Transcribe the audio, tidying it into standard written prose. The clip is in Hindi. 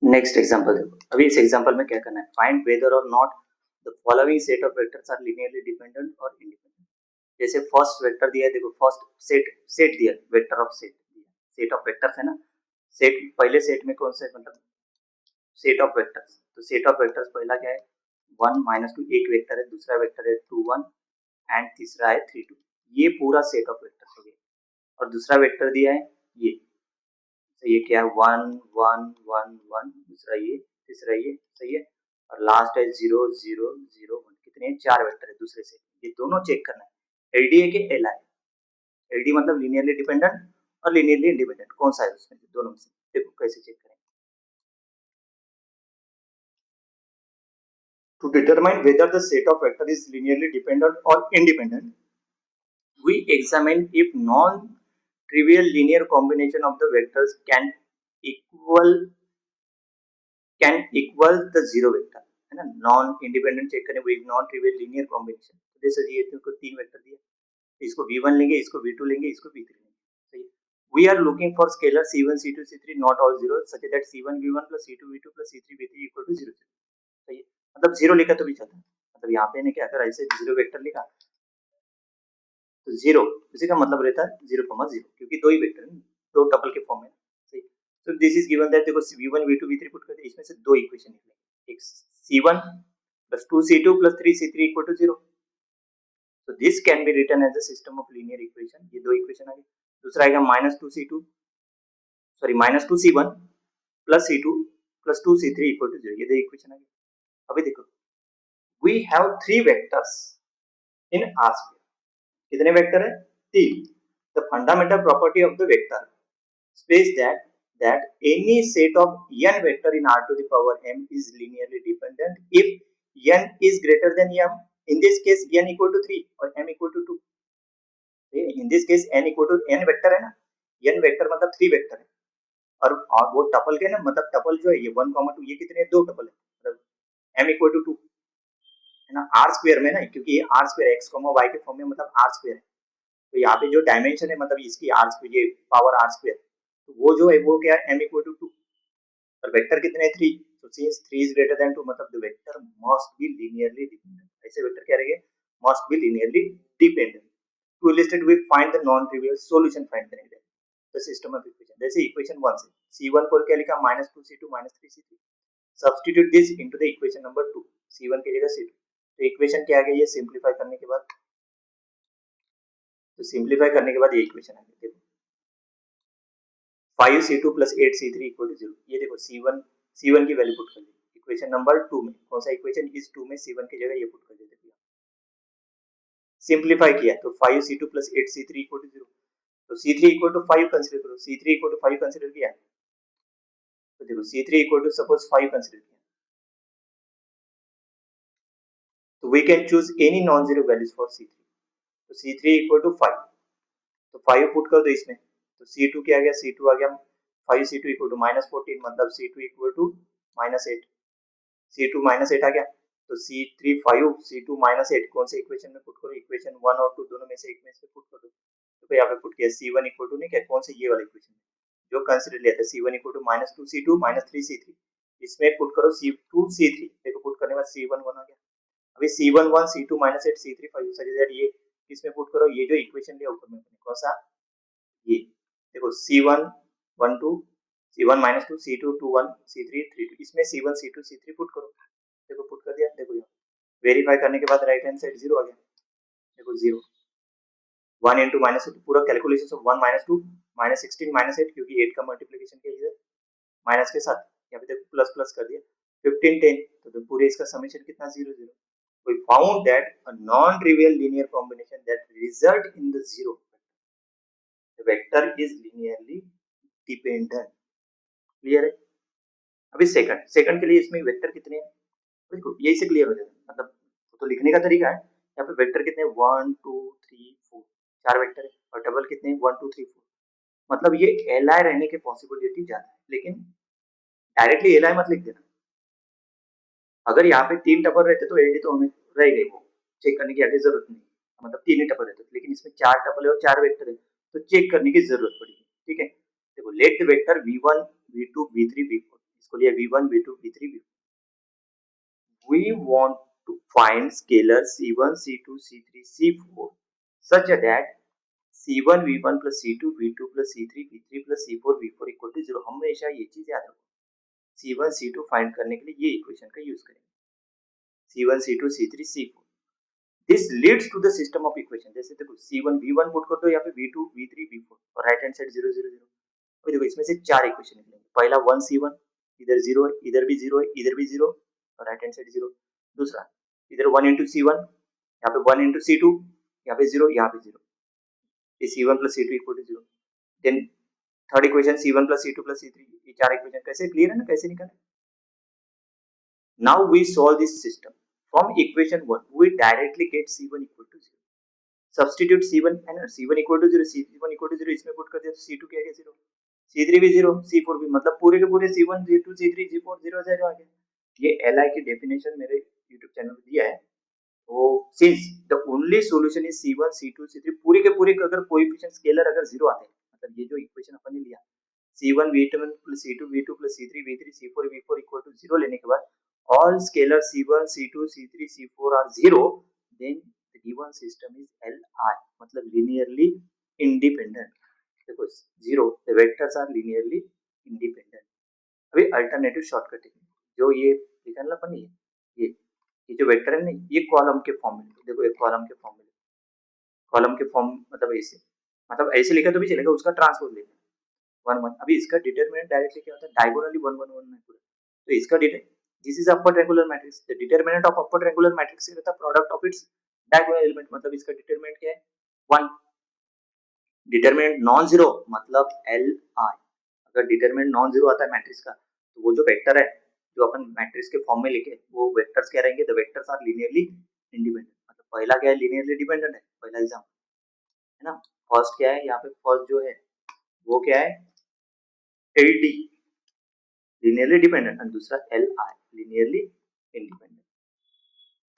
नेक्स्ट एग्जांपल देखो, अभी इस एग्जांपल में क्या करना है, find whether or not the following set of vectors are linearly dependent or independent. जैसे फर्स्ट वेक्टर दिया है, देखो फर्स्ट सेट सेट दिया, वेक्टर ऑफ सेट दिया, सेट ऑफ वेक्टर्स है ना, सेट पहले सेट में कौन से मतलब सेट ऑफ वेक्टर्स, तो सेट ऑफ वेक्टर्स पहला क्या है 1 -2, एक वेक्टर है, दूसरा वेक्टर है 2 1 एंड तीसरा है 3 2, ये पूरा सेट ऑफ वेक्टर्स हो गया। और दूसरा वेक्टर दिया है ये, तो ये क्या है 1 1 1 1, दूसरा ये, तीसरा ये, सही है। और लास्ट है 0 0 0 1, कितने हैं, चार वेक्टर है दूसरे से, ये दोनों चेक करना है, एलडी है कि एलआई। एलडी मतलब लीनियरली डिपेंडेंट और लीनियरली इंडिपेंडेंट, कौन सा है उसमें दोनों में से, देखो कैसे चेक करें। To determine whether the set of vector is linearly dependent or independent, we examine if non-trivial linear combination of the vectors equal can equal the zero vector, है ना। नॉन इंडिपेंडेंट चेक करें, वो एक नॉन ट्रिवियल लीनियर कॉम्बिनेशन, जैसे ये तुमको तीन वेक्टर दिया, इसको v1 लेंगे, इसको v2 लेंगे, इसको v3 लेंगे, सही है। We are looking for scalar c1 c2 c3 not all zero such that c1 v1 plus c2 v2 plus c3 v3 equal to 0, सही है। मतलब जीरो लिखा तो भी चलता है, मतलब यहाँ पे क्या अगर ऐसे जीरो वेक्टर लिखा तो जीरो, इसी का मतलब रहता है 0,0, क्योंकि दो ही वेक्टर है, दो टपल के फॉर्म में, सही। तो दिस इज गिवन दैट, देखो v1 v2 v3 पुट करते, इसमें से दो इक्वेशन निकलेंगे, एक c1 plus 2c2 plus 3c3 equal to 0, so this can be written as a system of linear equation, ये दो इक्वेशन आ गई। दूसरा आएगा -2c2 sorry -2c1 plus c2 plus 2c3 equal to 0, ये दो इक्वेशन आ गई। अभी देखो, we have three vectors in R sphere, कितने वेक्टर है, तीन। The fundamental property of the vector space that any set of n vector in R to the power m is linearly dependent if n is greater than m, in this case n equal to 3 और m equal to 2, in this case n equal to n vector है ना, n वेक्टर मतलब 3 वेक्टर है, और वो टपल के ना, मतलब टपल जो है ये 1, 2, ये कितने, दो टपल है, मतलब m equal to 2 है ना, आर स्क्वायर में ना, क्योंकि ये आर स्क्वायर एक्स वाई के फॉर्म में, मतलब आर स्क्वायर है, तो यहाँ पे जो डायमेंशन है मतलब इसकी आर स्क्वायर, ये पावर आर स्क्वायर, तो वो जो है वो क्या है m इक्वल टू 2, और वेक्टर कितने हैं 3, तो सिंस 3 इज ग्रेटर देन 2 मतलब the vector must be linearly dependent, ऐसे वेक्टर क्या रहेंगे, must be linearly dependent. To illustrate we find the non trivial solution find करेंगे द सिस्टम ऑफ इक्वेशन, जैसे इक्वेशन 1 से c1 को क्या लिखा -2c2 -3c3, substitute this into the equation number 2, c1 की जगह c2, तो इक्वेशन क्या आ गई, ये सिंपलीफाई करने के बाद, तो सिंपलीफाई करने के बाद ये इक्वेशन आ गई, देखो 5c2 plus 8c3 equal to 0, ये देखो c1 की वैल्यू पुट कर दी इक्वेशन नंबर 2 में, कौन सा इक्वेशन, इस 2 में c1 की जगह ये पुट कर देते हैं, सिंपलीफाई किया तो 5c2 plus 8c3 equal to 0, तो c3 equal to 5 कंसीडर करो, c3 equal to 5 कंसीडर किया, तो देखो c3 equal to suppose 5 consider किया, तो we can choose any non zero values for c3, तो c3 equal to 5, तो 5 पुट कर दो इसमें, तो c2 क्या आ गया, c2 आ गया 5c2 equal to -14, मतलब c2 equal to -8, c2 -8 आ गया, तो c3 5 c2 -8 कौन से इक्वेशन में पुट करो, इक्वेशन 1 और 2 दोनों में से एक में से पुट कर दो, तो यहाँ पे पुट किया c1 इक्वल टू नहीं क्या, कौन से ये वाला इक्वेशन जो कंसीडर लिया था c1 equal to -2c2 -3c3, इसमें पुट करो c2 c3, देखो पुट करने के बाद c1 1 आ गया, अभी c1 1 c2 -8 c3 5 सजेस्ट ये इसमें पुट करो, ये जो इक्वेशन लिया ऊपर में कौन सा, ये देखो c1 1 2 c1 -2 c2 2 1 c3 3 2, इसमें c1 c2 c3 पुट करो, देखो पुट कर दिया, देखो यहाँ वेरीफाई करने के बाद राइट हैंड साइड 0 आ गया, देखो 0 1 into -2 पूरा कैलकुलेशन ऑफ 1 -2 -16 -8, क्योंकि 8 का मल्टीप्लिकेशन किया इधर माइनस के साथ, यहाँ पे देखो प्लस प्लस कर दिया 15 10, तो पूरे इसका समेशन कितना 0 0, we found that a non-trivial linear combination that result in the zero the vector is linearly dependent, clear है। अभी सेकंड के लिए इसमें वेक्टर कितने हैं, बिल्कुल यही से क्लियर हो जाएगा, मतलब तो लिखने का तरीका है, यहाँ पे वेक्टर कितने 1 2 3 4, चार वेक्टर है, और डबल कितने 1 2 3 4, मतलब ये एल आई रहने की पॉसिबिलिटी ज्यादा है, लेकिन डायरेक्टली एल आई मत लिख देना, अगर यहाँ पे तीन टपल रहते तो एलडी तो हमें रह गई, वो चेक करने की आगे जरूरत नहीं, मतलब तीन ही टपल रहते, लेकिन इसमें चार टपल है और चार वेक्टर है, तो चेक करने की जरूरत पड़ेगी, ठीक है। देखो let the vector v1 v2 v3 v4, इसको लिया v1 v2 v3 v4. We want to find scalar c1 c2 c3 c4 such that c1 v1 plus c2 v2 plus c3 v3 plus c4 v4 equal to 0. हमेशा ये चीज याद रखो, c1 c2 फाइंड करने के लिए ये इक्वेशन का यूज करेंगे, c1 c2 c3 c4. This leads to the system of equation. जैसे देखो c1 v1 पुट कर दो, यहाँ पे v2 v3 v4 और राइट हैंड साइड 0 0 0. अभी देखो इसमें से चार इक्वेशन निकलेंगे. पहला 1 c1, इधर 0 है, इधर भी 0 है, इधर भी 0 और राइट हैंड साइड 0. दूसरा इधर 1 इंटू c1, यहाँ पे 1 इंटू c2, यहाँ पे 0, यहाँ पे 0. ये c1 plus c2 equal to 0. Then third equation c1 plus c2 plus c3. ये चार इक्वेशन कैसे क्लियर है ना, कैसे निकाले. Now we solve this system. From equation 1 we directly get c1 equal to 0. Substitute c1 है ना, c1 equal to 0, c1 equal to 0 इसमें पुट कर दिया तो c2 क्या आ गया 0, c3 भी 0, c4 भी, मतलब पूरे के पूरे c1 c2 c3 c4 0 0 आ गया. ये li की डेफिनेशन मेरे YouTube चैनल पे दिया है. तो since the only solution is c1 c2 c3, पूरे के पूरे अगर कोएफिशिएंट स्केलर अगर 0 आते हैं, मतलब ये जो इक्वेशन अपन ने लिया c1 v1 plus c2 v2 plus c3 v3 c4 v4 equal to 0 लेने के बाद all scalar c1 c2 c3 c4 are 0, then the given system is li, मतलब linearly independent. देखो 0, the vectors are linearly independent. अभी अल्टरनेटिव शॉर्टकट है, जो ये लिखा है ना अपन, ये जो वेक्टर है ना, ये कॉलम के फॉर्म में. देखो एक कॉलम के फॉर्म में, कॉलम के फॉर्म मतलब ऐसे लिखा तो भी चलेगा, उसका ट्रांसपोज लेना 1 1. अभी इसका डिटरमिनेंट डायरेक्टली क्या होता है, डायगोनली 1 1 1 है पूरा. तो इसका this is upper triangular matrix. The determinant of upper triangular matrix रहता है product of its diagonal element, मतलब इसका डिटरमिनेंट क्या है 1. डिटरमिनेंट नॉन जीरो मतलब एल आई. अगर डिटरमिनेंट नॉन जीरो आता है मैट्रिक्स का, तो वो जो वेक्टर है जो अपन मैट्रिक्स के फॉर्म में लिखे, वो वेक्टर्स क्या रहेंगे, the vectors are linearly independent. मतलब पहला क्या है, लिनियरली डिपेंडेंट है, पहला एग्जांपल है ना. फर्स्ट क्या है, यहाँ पे फर्स्ट जो है वो क्या है, एल डी लिनियरली डिपेंडेंट, और दूसरा एल आई लिनियरली इंडिपेंडेंट.